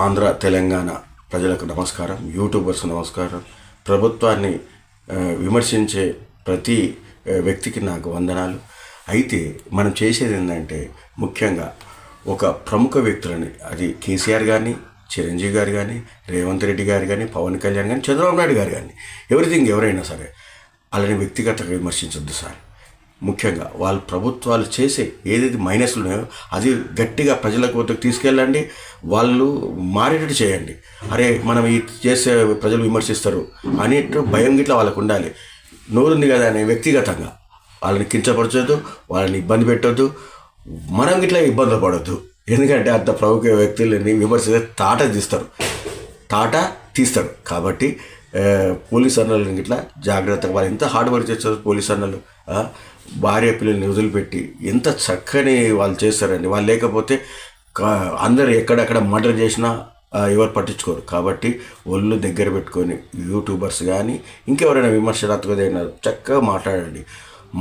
ఆంధ్ర తెలంగాణ ప్రజలకు నమస్కారం, యూట్యూబర్స్ నమస్కారం. ప్రభుత్వాన్ని విమర్శించే ప్రతి వ్యక్తికి నాకు వందనాలు. అయితే మనం చేసేది ఏంటంటే ముఖ్యంగా ఒక ప్రముఖ వ్యక్తులని, అది కేసీఆర్ కానీ, చిరంజీవి గారు కానీ, రేవంత్ రెడ్డి గారు కానీ, పవన్ కళ్యాణ్ కానీ, చంద్రబాబు నాయుడు గారు కానీ, ఎవరైనా సరే వాళ్ళని వ్యక్తిగతంగా విమర్శించొద్దు సార్. ముఖ్యంగా వాళ్ళ ప్రభుత్వాలు చేసే ఏదైతే మైనస్లు ఉన్నాయో అది గట్టిగా ప్రజలకు వద్దకు తీసుకెళ్ళండి, వాళ్ళు మారేటట్టు చేయండి. అరే మనం ఈ చేసే ప్రజలు విమర్శిస్తారు అనేట్టు భయం గిట్లా వాళ్ళకు ఉండాలి. నోరుంది కదా అని వ్యక్తిగతంగా వాళ్ళని కించపరచొద్దు, వాళ్ళని ఇబ్బంది పెట్టొద్దు, మనం గిట్లా ఇబ్బందులు పడొద్దు. ఎందుకంటే అంత ప్రముఖ వ్యక్తులని విమర్శిస్తే తాట తీస్తారు. కాబట్టి పోలీస్ అన్నలు ఇట్లా జాగ్రత్తగా, వాళ్ళు ఎంత హార్డ్ వర్క్ చేస్తారు పోలీస్ అన్నలు. భార్య పిల్లల్ని వదిలిపెట్టి ఎంత చక్కని వాళ్ళు చేస్తారండి. వాళ్ళు లేకపోతే అందరూ ఎక్కడెక్కడ మర్డర్ చేసినా ఎవరు పట్టించుకోరు. కాబట్టి ఒళ్ళు దగ్గర పెట్టుకొని యూట్యూబర్స్ కానీ ఇంకెవరైనా విమర్శనాత్మకమైన చక్కగా మాట్లాడండి.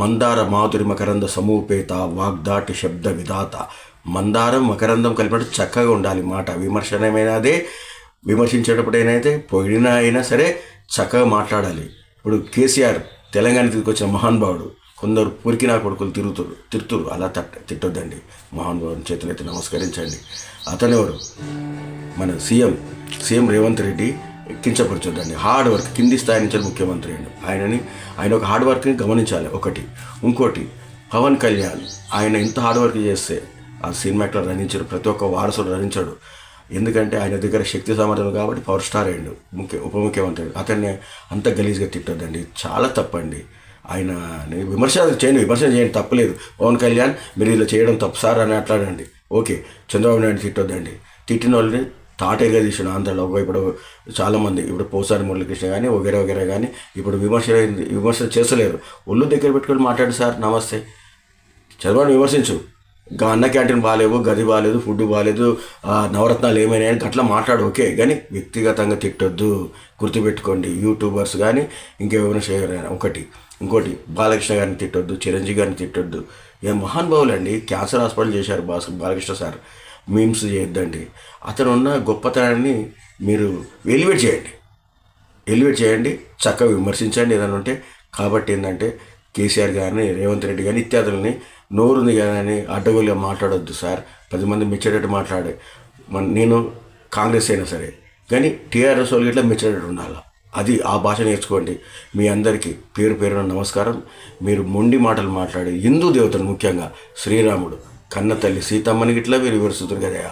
మందార మాధురి మకరంద సమూపేత వాగ్దాటి శబ్ద విధాత. మందారం మకరందం కలిపినట్టు చక్కగా ఉండాలి మాట. విమర్శనమైనదే, విమర్శించేటప్పుడైతే పొగిడినా అయినా సరే చక్కగా మాట్లాడాలి. ఇప్పుడు కేసీఆర్ తెలంగాణ తీసుకొచ్చిన మహానుభావుడు, కొందరు పురికినా కొడుకులు తిరుతురు, అలా తిట్టొద్దండి. మహానుభావుని చేతులైతే నమస్కరించండి. అతనెవరు? మన సీఎం రేవంత్ రెడ్డి కించపరచొద్దండి. హార్డ్ వర్క్, కింది స్థాయి నుంచి ముఖ్యమంత్రి అండి. ఆయన ఒక హార్డ్ వర్క్ని గమనించాలి. ఇంకోటి పవన్ కళ్యాణ్, ఆయన ఎంత హార్డ్ వర్క్ చేస్తే ఆ సినిమాకి రచించాడు, ప్రతి ఒక్క వారసుడు రచించాడు. ఎందుకంటే ఆయన దగ్గర శక్తి సామర్థ్యం కాబట్టి పవర్ స్టార్ అయ్యాడు, ఉప ముఖ్యమంత్రి. అతన్ని అంత గలీజ్గా తిట్టొద్దండి, చాలా తప్పండి. ఆయన విమర్శన చేయండి, తప్పలేదు. పవన్ కళ్యాణ్ మీరు ఇలా చేయడం తప్పు సార్ అని అట్లాడండి, ఓకే. చంద్రబాబు నాయుడు తిట్టొద్దండి. తిట్టిన వాళ్ళని తాటేగా తీసిన ఆంధ్రలో ఇప్పుడు చాలామంది, ఇప్పుడు పోసారి మురళీకృష్ణ కానీ వగేరా కానీ ఇప్పుడు విమర్శ చేస్తలేరు. ఒళ్ళు దగ్గర పెట్టుకొని మాట్లాడు సార్, నమస్తే. చంద్రబాబు విమర్శించు, అన్న క్యాంటీన్ బాగాలేవు, గది బాగాలేదు, ఫుడ్ బాగాలేదు, నవరత్నాలు ఏమైనా అని అట్లా మాట్లాడు, ఓకే. కానీ వ్యక్తిగతంగా తిట్టొద్దు, గుర్తుపెట్టుకోండి. యూట్యూబర్స్ కానీ ఇంకెవరైనా చేయరైనా. ఇంకోటి బాలకృష్ణ గారిని తిట్టొద్దు, చిరంజీవి గారిని తిట్టొద్దు. ఏ మహానుభావులు అండి, క్యాన్సర్ హాస్పిటల్ చేశారు బాలకృష్ణ సార్. మీమ్స్ చేయొద్దండి. అతను ఉన్న గొప్పతనాన్ని మీరు ఎలివేట్ చేయండి, చక్కగా విమర్శించండి ఏదైనా ఉంటే. కాబట్టి ఏంటంటే కేసీఆర్ గారిని, రేవంత్ రెడ్డి కానీ ఇత్యాదులని నోరుంది కానీ అడ్డగోలుగా మాట్లాడొద్దు సార్. 10 మంది మెచ్చేటట్టు మాట్లాడే, నేను కాంగ్రెస్ అయినా సరే కానీ టీఆర్ఎస్ వాళ్ళు ఇట్లా మెచ్చేటట్టు ఉండాలి. అది ఆ భాష నేర్చుకోండి. మీ అందరికీ పేరున నమస్కారం. మీరు మొండి మాటలు మాట్లాడి హిందూ దేవతలు, ముఖ్యంగా శ్రీరాముడు, కన్న తల్లి సీతమ్మని గిట్లా మీరు వివరిస్తున్నారు కదా.